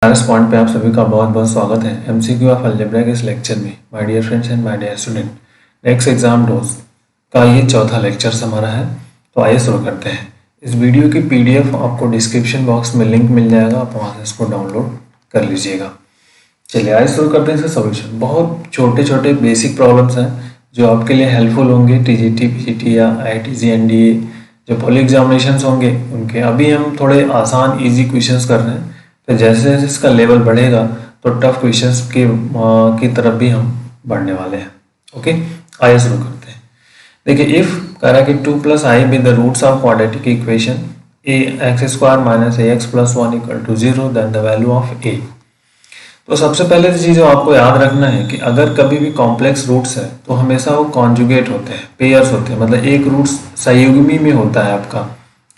इस पॉइंट पे आप सभी का बहुत बहुत स्वागत है एमसीक्यू ऑफ अलजेब्रा के इस लेक्चर में। My dear friends and my dear student, next exam dose का ये चौथा लेक्चर हमारा है। तो आइए शुरू करते हैं। इस वीडियो की पीडीएफ आपको डिस्क्रिप्शन बॉक्स में लिंक मिल जाएगा, आप वहाँ से इसको डाउनलोड कर लीजिएगा। चलिए आइए शुरू करते हैं इसका सोल्यूशन। बहुत छोटे छोटे बेसिक प्रॉब्लम्स हैं जो आपके लिए हेल्पफुल होंगे टीजीटी, पीजीटी या आईआईटी एनडीए जो पब्लिक एग्जामिनेशन होंगे उनके। अभी हम थोड़े आसान ईजी क्वेश्चंस कर रहे हैं, तो जैसे जैसे इसका लेवल बढ़ेगा तो टफ क्वेश्चंस की तरफ भी हम बढ़ने वाले हैं। ओके, आइए शुरू करते हैं। देखिए, इफ कह रहा है कि 2 + i with the roots of quadratic equation ax² - ax + 1 = 0 then the value of a। तो सबसे पहले चीज़ जो आपको याद रखना है कि अगर कभी भी कॉम्प्लेक्स रूट्स है तो हमेशा वो कॉन्जुगेट होते हैं, पेयर्स होते हैं। मतलब एक रूट्स संयुग्मी में होता है आपका,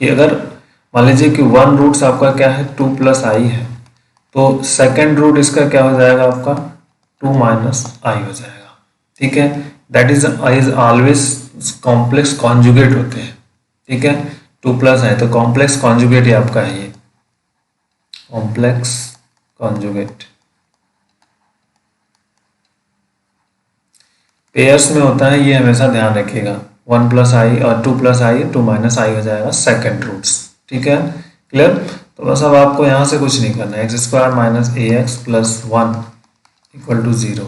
कि अगर मान लीजिए कि 1 रूट्स आपका क्या है 2 + i है, तो सेकंड रूट इसका क्या हो जाएगा आपका 2 - i हो जाएगा। ठीक है, that is always complex conjugate होते हैं। ठीक है, 2 + i तो कॉम्प्लेक्स कॉन्जुगेट ही आपका है, ये कॉम्प्लेक्स कॉन्जुगेट पेयर्स में होता है, ये हमेशा ध्यान रखिएगा। 1 + i और 2 + i 2 - i हो जाएगा सेकंड रूट्स। ठीक है, क्लियर। तो बस अब आपको यहाँ से कुछ नहीं करना है। x² - ax + 1 = 0।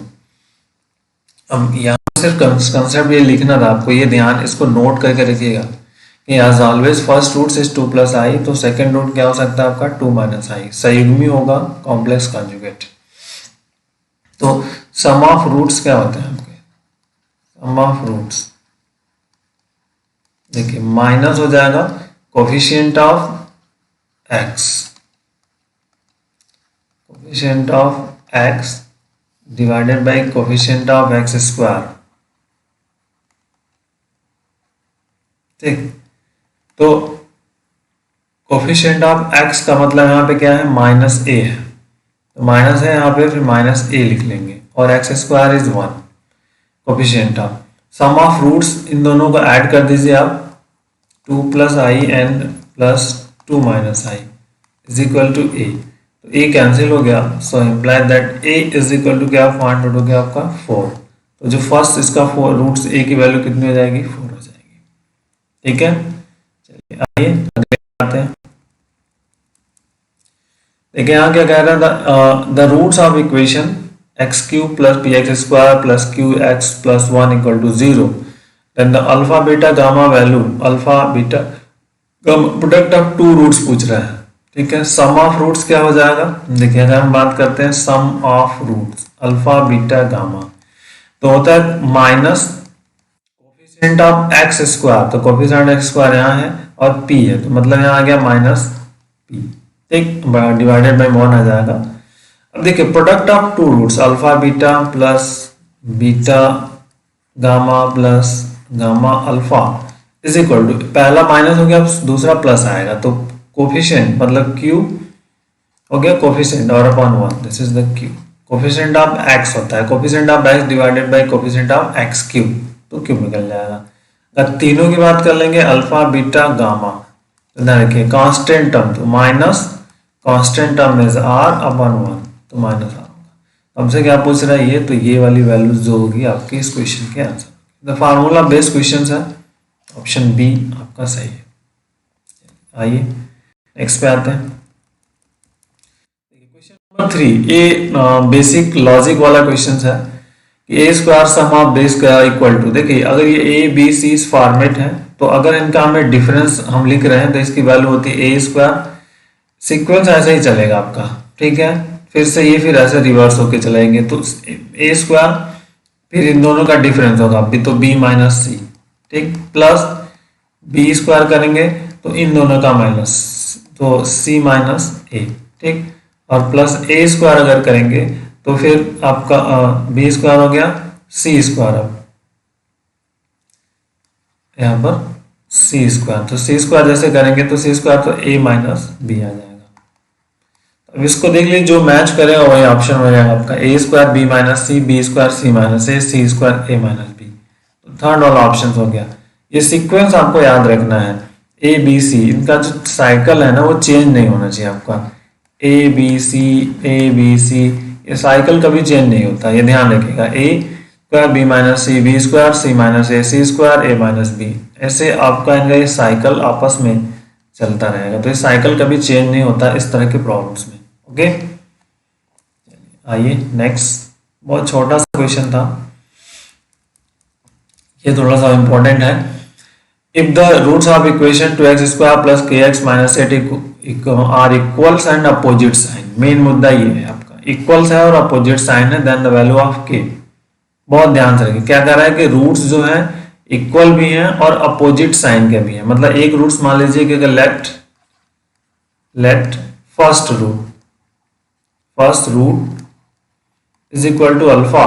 अब यहाँ सिर्फ कंसेप्ट ये लिखना था आपको, ये ध्यान इसको नोट करके रखिएगा कि as always first root is 2 + i, तो सेकंड रूट क्या हो सकता है आपका 2 - i, संयुग्मी होगा, कॉम्प्लेक्स कॉन्जुगेट। तो सम ऑफ रूट्स क्या होते हैं आपके, सम ऑफ रूट्स देखिए माइनस हो जाएगा coefficient of x, coefficient of x divided by coefficient of x²। ठीक, तो कोफिशिएंट ऑफ x का मतलब यहाँ पे क्या है -a है, तो माइनस है यहाँ पे, फिर -a लिख लेंगे, और x² is 1 coefficient of. Sum of roots इन दोनों को ऐड कर दीजिए आप, 2 + i and plus 2 - i is equal to a। तो a कैंसिल हो गया, so imply that a is equal to क्या, पॉइंट हो गया आपका 4। तो जो फर्स्ट इसका 4 रूट्स a की वैल्यू कितनी हो जाएगी, 4 हो जाएगी। ठीक है, चलिए आइए अगले आते हैं। देखिए यहाँ क्या कह रहा है, the roots of equation x³ + px² + qx + 1 = 0 then the alpha beta gamma value, alpha beta product of 2 roots पूछ रहा है। ठीक है, सम ऑफ रूट्स क्या हो जाएगा, देखिए अगर हम बात करते हैं sum of roots alpha beta gamma, तो होता है माइनस कोफिशिएंट ऑफ x², तो कोफिशिएंट x² यहाँ है और p है, तो मतलब यहाँ आ गया -p। ठीक, डिवाइडेड बाय 1 आ जाएगा। अब देखिए product of 2 roots alpha beta plus beta gamma plus gamma alpha is equal to, पहला माइनस हो गया, दूसरा प्लस आएगा, तो कोफिशिएंट मतलब q हो गया कोफिशिएंट और upon 1, this is the q। Coefficient of x होता है coefficient of x divided by coefficient of x³, तो q निकल जाएगा। अगर तीनों की बात कर लेंगे अल्फा बीटा गामा, तो ध्यान रखिए कांस्टेंट टर्म, तो minus constant term is r upon 1, तो -r होगा। हमसे क्या पूछ रहा है ये, तो ये वाली वैल्यू जो होगी आपकी इस क्वेश्चन के answer. The formula based question है, ऑप्शन बी आपका सही है। आइए नेक्स्ट पे आते हैं। क्वेश्चन नंबर 3, ये बेसिक लॉजिक वाला क्वेश्चन है कि a² sum of base equal to, देखिए अगर ये a b c इस फॉर्मेट है, तो अगर इनका हमें डिफरेंस हम लिख रहे हैं तो इसकी वैल्यू होती है a², सीक्वेंस ऐसे ही चलेगा आपका। ठीक है, फिर से ये फिर ऐसे रिवर्स होके चलेंगे, तो a² फिर इन दोनों का डिफरेंस होगा तो b - c, ठीक, प्लस b² करेंगे तो इन दोनों का माइनस, तो c - a, ठीक, और प्लस a² अगर करेंगे तो फिर आपका b² हो गया c², अब यहाँ पर c², तो c² जैसे करेंगे तो c² तो a - b आ जाएगा। अब इसको देख लीजिए, जो मैच करेगा वही ऑप्शन हो जाएगा आपका, a² b - c, b² c - a, c² a - b, तो थर्ड वाला ऑप्शन हो गया। ये सीक्वेंस आपको याद रखना है, ए बी सी, इनका जो साइकिल है ना वो चेंज नहीं होना चाहिए आपका। ए बी सी, ये साइकिल कभी चेंज नहीं होता, ये ध्यान रखिएगा। A square B minus C B square C minus A C square A minus B, ऐसे आपका ये साइकिल आपस में चलता रहेगा। तो ये साइकिल कभी चेंज नहीं होता इस तरह के प्रॉब्लम्स में। ओके, आइए नेक्स्ट, बहुत छोटा सा क्वेश्चन था, ये थोड़ा सा इंपॉर्टेंट है। If the roots of equation 2x² plus kx minus 8 are equals and opposite sign, main मुद्दा ये है आपका, इक्वल्स है और अपोजिट साइन है, then the value of k। बहुत ध्यान से रखिए, क्या कह रहा है कि रूट्स जो है इक्वल भी हैं और अपोजिट साइन के भी हैं। मतलब एक रूट्स मान लीजिए कि let first root is equal to alpha,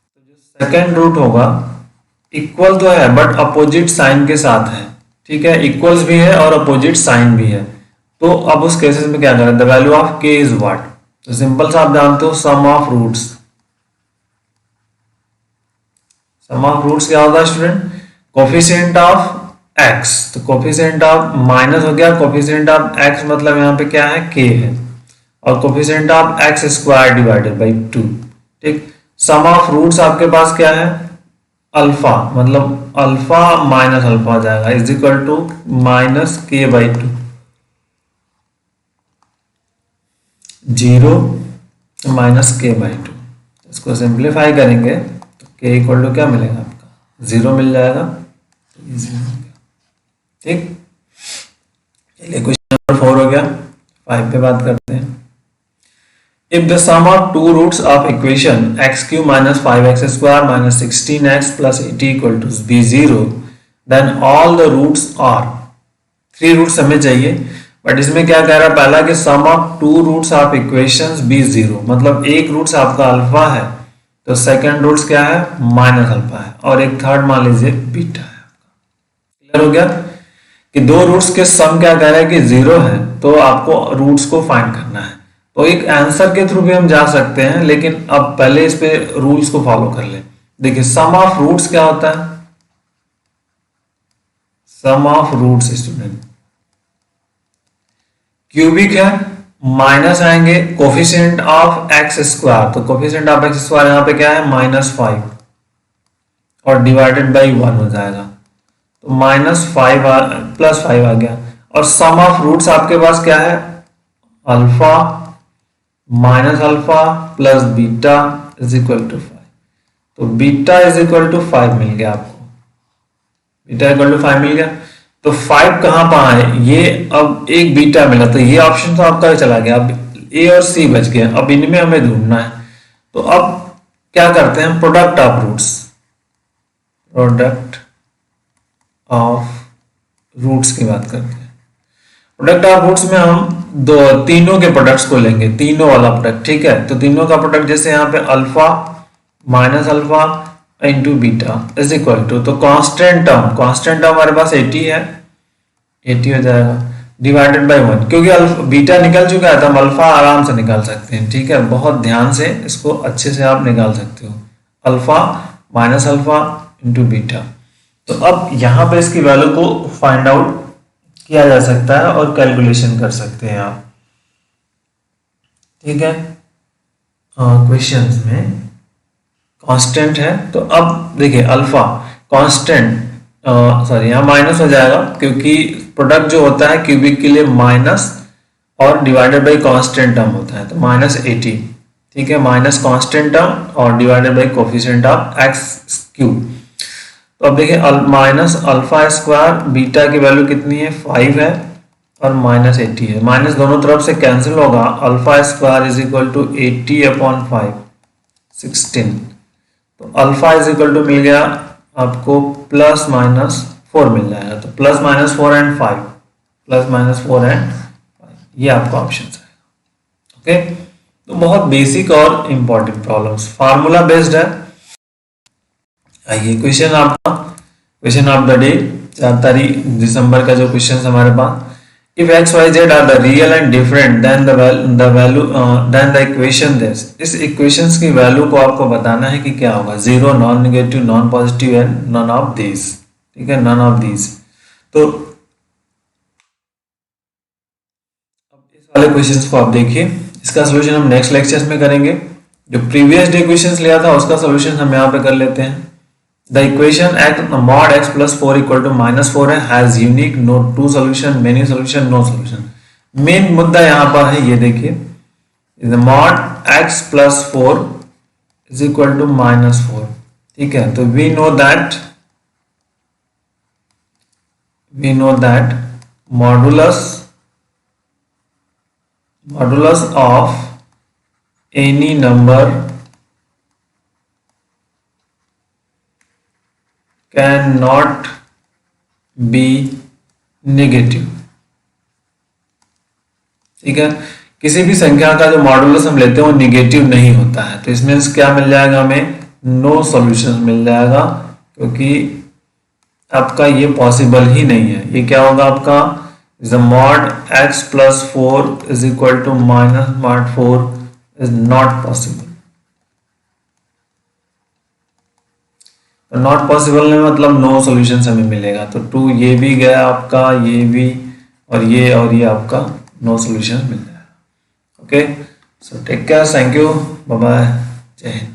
तो जो सेकेंड रूट होगा इक्वल तो है बट अपोजिट साइन के साथ है। ठीक है, इक्वल्स भी है और अपोजिट साइन भी है। तो अब उस केसेस में क्या करें, the value of k is what. तो सिंपल सा आप जानते हो, सम ऑफ रूट्स क्या होता है स्टूडेंट, कोफिशिएंट ऑफ x। तो कोफिशिएंट ऑफ माइनस हो गया, कोफिशिएंट ऑफ x मतलब यहाँ पे क्या है, k है, और coefficient of x square divided by 2। ठीक, सम ऑफ रूट्स आपके पास क्या है, अल्फा, मतलब अल्फा माइनस अल्फा आ जाएगा, is equal to minus k by 2, 0 minus k by 2। इसको सिंप्लीफाई करेंगे तो k इक्वल टू क्या मिलेगा आपका, 0 मिल जाएगा। ठीक, चलिए क्वेश्चन नंबर 4 हो गया। 5 पे बात करते हैं। If the sum of two roots of equation x³ minus 5x square minus 16x plus 80 equal to be 0, then all the roots are, 3 roots हमें चाहिए, बट इसमें क्या कह रहा है, पहला कि sum of two roots of equations be 0, मतलब एक रूट्स आपका अल्फा है तो सेकंड रूट्स क्या है, माइनस अल्फा है, और एक थर्ड मान लीजिए बीटा है। क्लियर हो गया कि दो रूट्स के सम क्या कह रहा है कि 0 है, तो आपको रूट्स को फाइंड करना है। तो एक आंसर के थ्रू भी हम जा सकते हैं, लेकिन अब पहले इस पे रूल्स को फॉलो कर ले। देखिए सम ऑफ रूट्स क्या होता है, सम ऑफ रूट्स स्टूडेंट क्यूबिक है, माइनस आएंगे कोफिशिएंट ऑफ एक्स स्क्वायर, तो कोफिशिएंट ऑफ एक्स स्क्वायर यहाँ पे क्या है, -5 और डिवाइडेड बाई 1 हो जाएगा, तो -5 +5 आ गया। और सम ऑफ रूट्स आपके पास क्या है, alpha minus alpha plus beta is equal to 5, तो बीटा इज इक्वल टू 5 मिल गया आपको, बीटा इक्वल टू 5 मिल गया। तो 5 कहां पर है, ये अब एक बीटा मिला, तो ये ऑप्शन तो आपका चला गया, अब ए और सी बच गया, अब इनमें हमें ढूंढना है। तो अब क्या करते हैं, product of roots, product of roots की बात करते हैं। प्रोडक्ट ऑफ रूट्स में हम तीनों के प्रोडक्ट्स को लेंगे, तीनों वाला प्रोडक्ट। ठीक है, तो तीनों का प्रोडक्ट जैसे यहाँ पे alpha minus alpha into beta is equal to, तो कांस्टेंट टर्म हमारे पास 80 है, 80 हो जाएगा, डिवाइडेड बाई 1, क्योंकि बीटा निकल चुका है तो हम अल्फा आराम से निकाल सकते हैं। ठीक है, बहुत ध्यान से इसको अच्छे से आप निकाल सकते हो, alpha minus alpha into beta. तो अब यहाँ पे इसकी वैल्यू को फाइंड आउट किया जा सकता है और कैलकुलेशन कर सकते हैं आप। ठीक है, क्वेश्चंस में कांस्टेंट है, तो अब देखिए अल्फा कांस्टेंट, सॉरी यहाँ माइनस हो जाएगा, क्योंकि प्रोडक्ट जो होता है क्यूबिक के लिए माइनस और डिवाइडेड बाई कांस्टेंट टर्म होता है, तो -80। ठीक है, माइनस कांस्टेंट टर्म और divided by coefficient of x³। तो अब देखिए माइनस अल्फा स्क्वायर, बीटा की वैल्यू कितनी है, 5 है और -80 है, माइनस दोनों तरफ से कैंसिल होगा, alpha square is equal to 80/5 16, तो अल्फा इज इक्वल टू मिल गया आपको +-4 मिल जाएगा, तो +-4 एंड 5, +-4 एंड 5, ये आपका ऑप्शन है। ओके, तो बहुत बेसिक और इंपॉर्टेंट प्रॉब्लम्स, फार्मूला बेस्ड है। आइए क्वेश्चन आपका, क्वेश्चन ऑफ द डे 4 तारीख दिसंबर का जो क्वेश्चन हमारे पास, if x y z are the real and different then the value then the equation this, इस इक्वेशंस की वैल्यू को आपको बताना है कि क्या होगा, 0, non negative, non positive and none of this. ठीक है, नन ऑफ दिस। तो अब इस वाले क्वेश्चंस को आप देखिए, इसका सोल्यूशन हम नेक्स्ट लेक्चर्स में करेंगे। जो प्रीवियस डे क्वेश्चंस लिया था उसका सोल्यूशन हम यहाँ पे कर लेते हैं। The equation mod x plus 4 equal to -4 है, has unique, no two solution, many solution, no solution. Main मुद्दा यहाँ पर है, ये देखिए, mod x plus 4 is equal to -4, ठीक है। तो we know that modulus of any number cannot be negative, ठीक है। किसी भी संख्या का जो मॉडुलस हम लेते हैं वो निगेटिव नहीं होता है। तो इसमें क्या मिल जाएगा, हमें नो सॉल्यूशन मिल जाएगा, क्योंकि आपका ये पॉसिबल ही नहीं है। ये क्या होगा आपका, the mod x plus 4 is equal to minus mod 4 is not possible। तो नॉट पॉसिबल में मतलब नो सॉल्यूशन हमें मिलेगा। तो 2 ये भी गया आपका, ये भी, और ये आपका नो सॉल्यूशन मिल जाएगा। Okay, so take care, thank you, bye bye, जय हिंद।